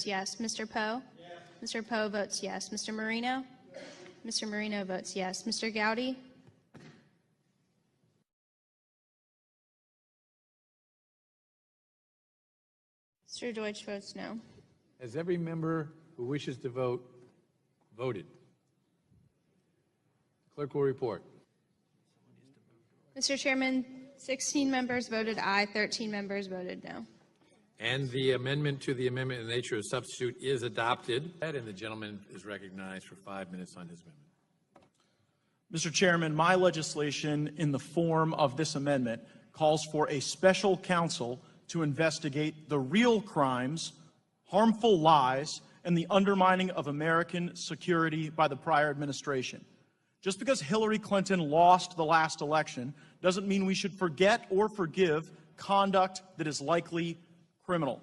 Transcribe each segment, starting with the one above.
yes. Mr. Poe? Yes. Mr. Poe votes yes. Mr. Marino? Yes. Mr. Marino votes yes. Mr. Gowdy? Mr. Deutsch votes no. Has every member who wishes to vote voted? Clerk will report. Mr. Chairman, 16 members voted aye, 13 members voted no. And the amendment to the amendment in the nature of substitute is adopted. And the gentleman is recognized for 5 minutes on his amendment. Mr. Chairman, my legislation in the form of this amendment calls for a special counsel to investigate the real crimes, harmful lies, and the undermining of American security by the prior administration. Just because Hillary Clinton lost the last election doesn't mean we should forget or forgive conduct that is likely criminal.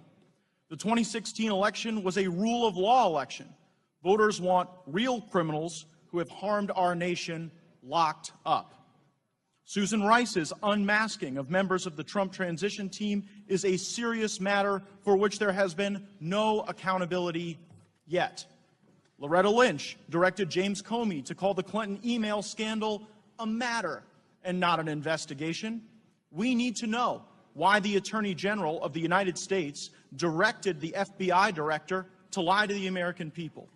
The 2016 election was a rule of law election. Voters want real criminals who have harmed our nation locked up. Susan Rice's unmasking of members of the Trump transition team is a serious matter for which there has been no accountability yet. Loretta Lynch directed James Comey to call the Clinton email scandal a matter and not an investigation. We need to know why the Attorney General of the United States directed the FBI director to lie to the American people.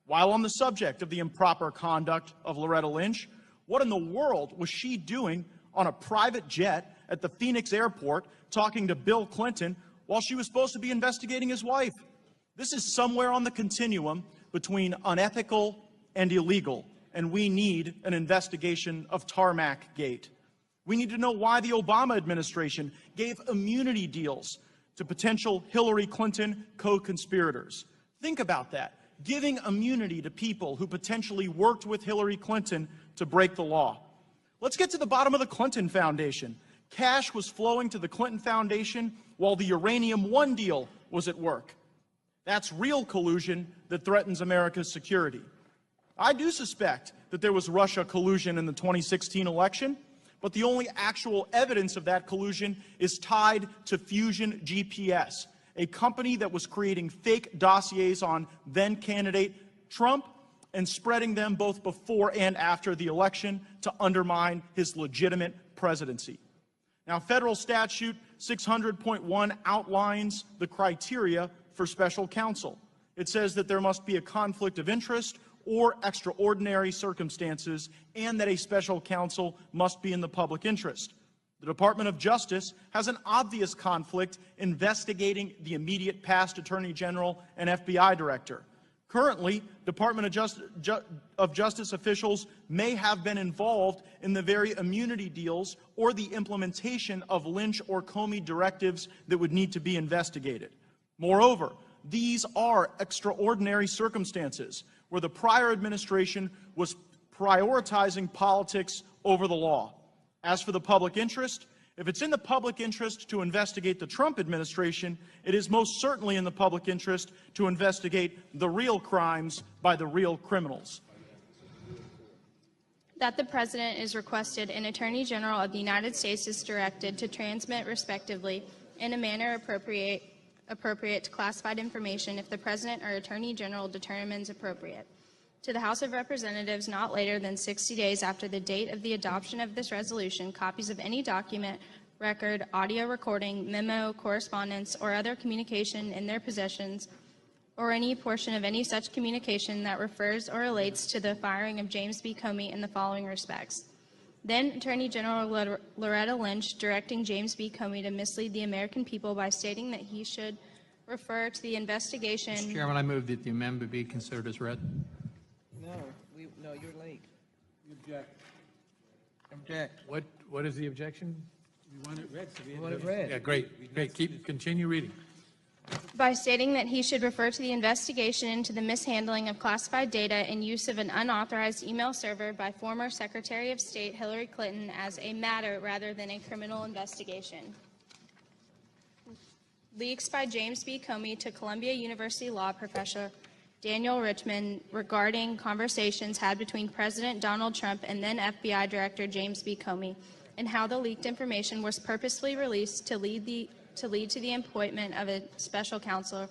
While on the subject of the improper conduct of Loretta Lynch, what in the world was she doing on a private jet at the Phoenix airport talking to Bill Clinton while she was supposed to be investigating his wife? This is somewhere on the continuum between unethical and illegal, and we need an investigation of Tarmac Gate. We need to know why the Obama administration gave immunity deals to potential Hillary Clinton co-conspirators. Think about that. Giving immunity to people who potentially worked with Hillary Clinton to break the law. Let's get to the bottom of the Clinton Foundation. Cash was flowing to the Clinton Foundation while the Uranium One deal was at work. That's real collusion that threatens America's security. I do suspect that there was Russia collusion in the 2016 election, but the only actual evidence of that collusion is tied to Fusion GPS, a company that was creating fake dossiers on then-candidate Trump and spreading them both before and after the election to undermine his legitimate presidency. Now, federal statute 600.1 outlines the criteria for special counsel. It says that there must be a conflict of interest or extraordinary circumstances, and that a special counsel must be in the public interest. The Department of Justice has an obvious conflict investigating the immediate past Attorney General and FBI Director. Currently, Department of Justice officials may have been involved in the very immunity deals or the implementation of Lynch or Comey directives that would need to be investigated. Moreover, these are extraordinary circumstances where the prior administration was prioritizing politics over the law. As for the public interest, if it's in the public interest to investigate the Trump administration, it is most certainly in the public interest to investigate the real crimes by the real criminals. That the President is requested and Attorney General of the United States is directed to transmit respectively in a manner appropriate to classified information if the President or Attorney General determines appropriate. To the House of Representatives, not later than 60 days after the date of the adoption of this resolution, copies of any document, record, audio recording, memo, correspondence, or other communication in their possessions, or any portion of any such communication that refers or relates to the firing of James B. Comey in the following respects. Then Attorney General Loretta Lynch directing James B. Comey to mislead the American people by stating that he should refer to the investigation. Mr. Chairman, I move that the amendment be considered as read. No, you're late. You object. Object. What is the objection? We want it read. So we want it read. Yeah, great. Continue reading. By stating that he should refer to the investigation into the mishandling of classified data and use of an unauthorized email server by former Secretary of State Hillary Clinton as a matter rather than a criminal investigation. Leaks by James B. Comey to Columbia University law professor Daniel Richman regarding conversations had between President Donald Trump and then FBI Director James B. Comey, and how the leaked information was purposefully released to lead to the appointment of a special counsel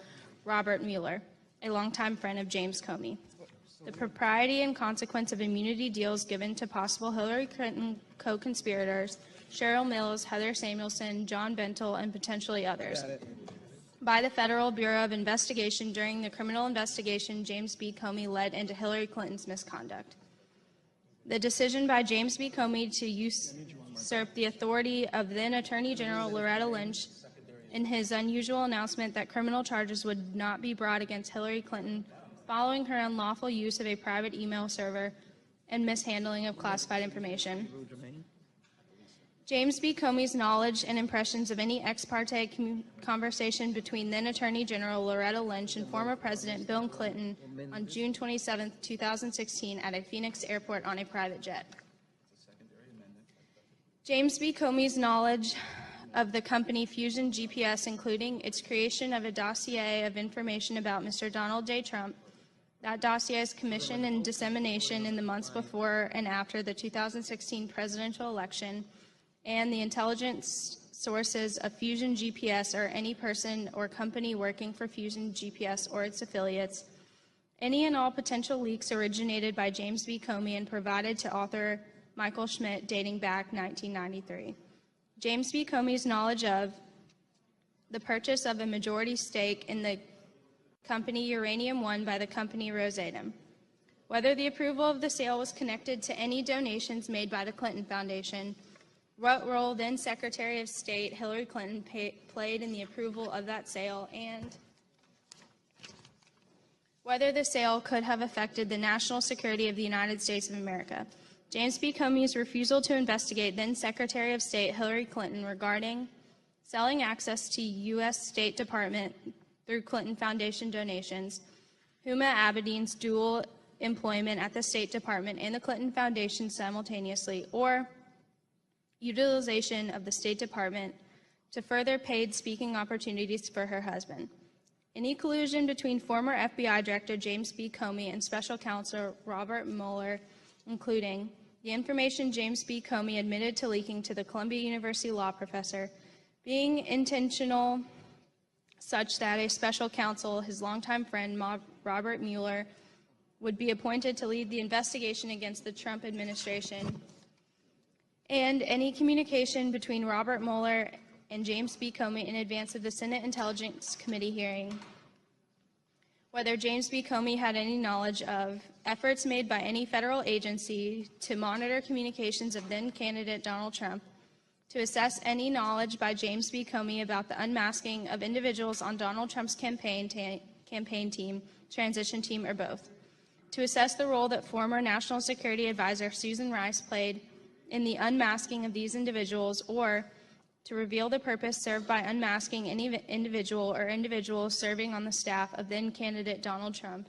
Robert Mueller, a longtime friend of James Comey. The propriety and consequence of immunity deals given to possible Hillary Clinton co-conspirators, Cheryl Mills, Heather Samuelson, John Bentel, and potentially others, by the Federal Bureau of Investigation during the criminal investigation James B. Comey led into Hillary Clinton's misconduct. The decision by James B. Comey to usurp the authority of then Attorney General Loretta Lynch in his unusual announcement that criminal charges would not be brought against Hillary Clinton following her unlawful use of a private email server and mishandling of classified information. James B. Comey's knowledge and impressions of any ex parte conversation between then Attorney General Loretta Lynch and former President Bill Clinton on June 27, 2016 at a Phoenix airport on a private jet. James B. Comey's knowledge of the company Fusion GPS, including its creation of a dossier of information about Mr. Donald J. Trump, that dossier's commission and dissemination in the months before and after the 2016 presidential election, and the intelligence sources of Fusion GPS or any person or company working for Fusion GPS or its affiliates, any and all potential leaks originated by James B. Comey and provided to author Michael Schmidt dating back 1993. James B. Comey's knowledge of the purchase of a majority stake in the company Uranium One by the company Rosatom, whether the approval of the sale was connected to any donations made by the Clinton Foundation, what role then Secretary of State Hillary Clinton played in the approval of that sale, and whether the sale could have affected the national security of the United States of America. James B. Comey's refusal to investigate then Secretary of State Hillary Clinton regarding selling access to U.S. State Department through Clinton Foundation donations, Huma Abedin's dual employment at the State Department and the Clinton Foundation simultaneously, or utilization of the State Department to further paid speaking opportunities for her husband. Any collusion between former FBI Director James B. Comey and Special Counsel Robert Mueller, including the information James B. Comey admitted to leaking to the Columbia University law professor, being intentional such that a special counsel, his longtime friend Robert Mueller, would be appointed to lead the investigation against the Trump administration, and any communication between Robert Mueller and James B. Comey in advance of the Senate Intelligence Committee hearing, whether James B. Comey had any knowledge of efforts made by any federal agency to monitor communications of then-candidate Donald Trump, to assess any knowledge by James B. Comey about the unmasking of individuals on Donald Trump's campaign team, transition team, or both, to assess the role that former National Security Advisor Susan Rice played in the unmasking of these individuals, or to reveal the purpose served by unmasking any individual or individuals serving on the staff of then-candidate Donald Trump,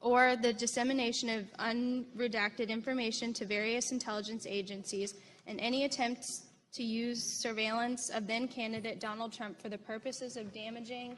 or the dissemination of unredacted information to various intelligence agencies, and any attempts to use surveillance of then-candidate Donald Trump for the purposes of damaging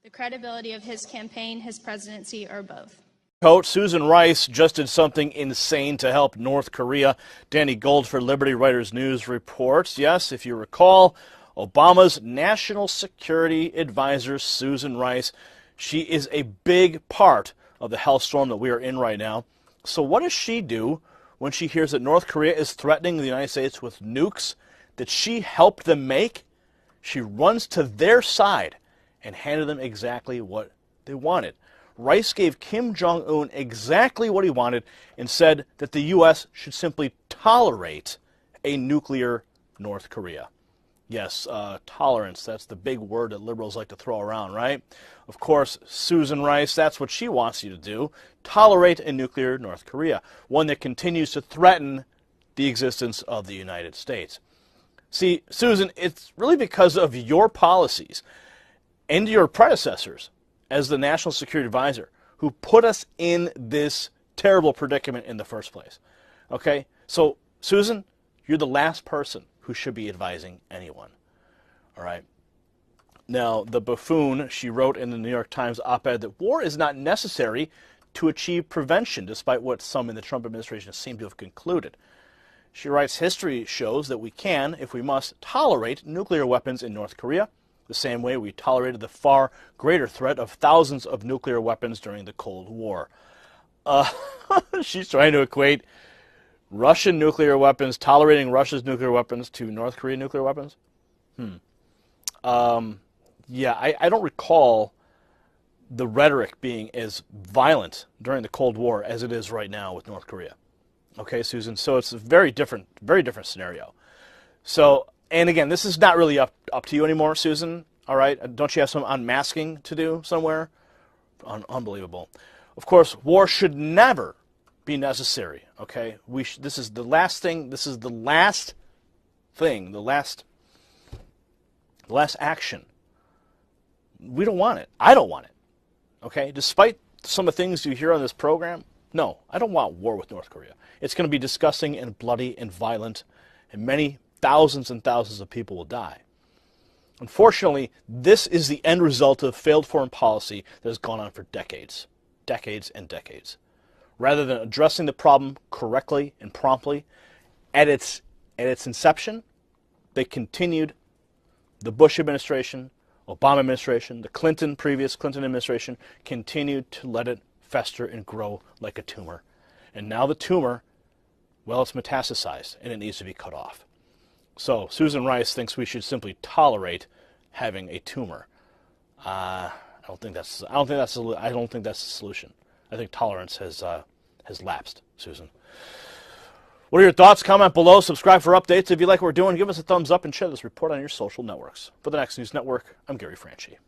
the credibility of his campaign, his presidency, or both. Coach Susan Rice just did something insane to help North Korea. Danny Goldford, Liberty Writers News, reports, yes, if you recall, Obama's national security advisor, Susan Rice, she is a big part of the hellstorm that we are in right now. So what does she do when she hears that North Korea is threatening the United States with nukes that she helped them make? She runs to their side and handed them exactly what they wanted. Rice gave Kim Jong-un exactly what he wanted and said that the U.S. should simply tolerate a nuclear North Korea. Yes, tolerance, that's the big word that liberals like to throw around, right? Of course, Susan Rice, that's what she wants you to do, tolerate a nuclear North Korea, one that continues to threaten the existence of the United States. See, Susan, it's really because of your policies and your predecessors as the National Security Advisor who put us in this terrible predicament in the first place. Okay? So, Susan, you're the last person who should be advising anyone. All right? Now, the buffoon, she wrote in the New York Times op-ed that war is not necessary to achieve prevention, despite what some in the Trump administration seem to have concluded. She writes, history shows that we can, if we must, tolerate nuclear weapons in North Korea, the same way we tolerated the far greater threat of thousands of nuclear weapons during the Cold War. She's trying to equate Russian nuclear weapons, tolerating Russia's nuclear weapons, to North Korean nuclear weapons? Yeah, I don't recall the rhetoric being as violent during the Cold War as it is right now with North Korea. Okay, Susan? So it's a very different scenario. So, and again, this is not really up to you anymore, Susan. All right? Don't you have some unmasking to do somewhere? Unbelievable. Of course, war should never be necessary. Okay? This is the last thing. This is the last thing. The last action. We don't want it. I don't want it. Okay? Despite some of the things you hear on this program, no, I don't want war with North Korea. It's going to be disgusting and bloody and violent, and many thousands and thousands of people will die. Unfortunately, this is the end result of failed foreign policy that has gone on for decades and decades. Rather than addressing the problem correctly and promptly at its inception, they continued. The Bush administration, Obama administration, the previous Clinton administration continued to let it fester and grow like a tumor. And now the tumor, well, it's metastasized and it needs to be cut off. So Susan Rice thinks we should simply tolerate having a tumor. I don't think that's the solution. I think tolerance has lapsed, Susan. What are your thoughts? Comment below. Subscribe for updates. If you like what we're doing, give us a thumbs up and share this report on your social networks. For the Next News Network, I'm Gary Franchi.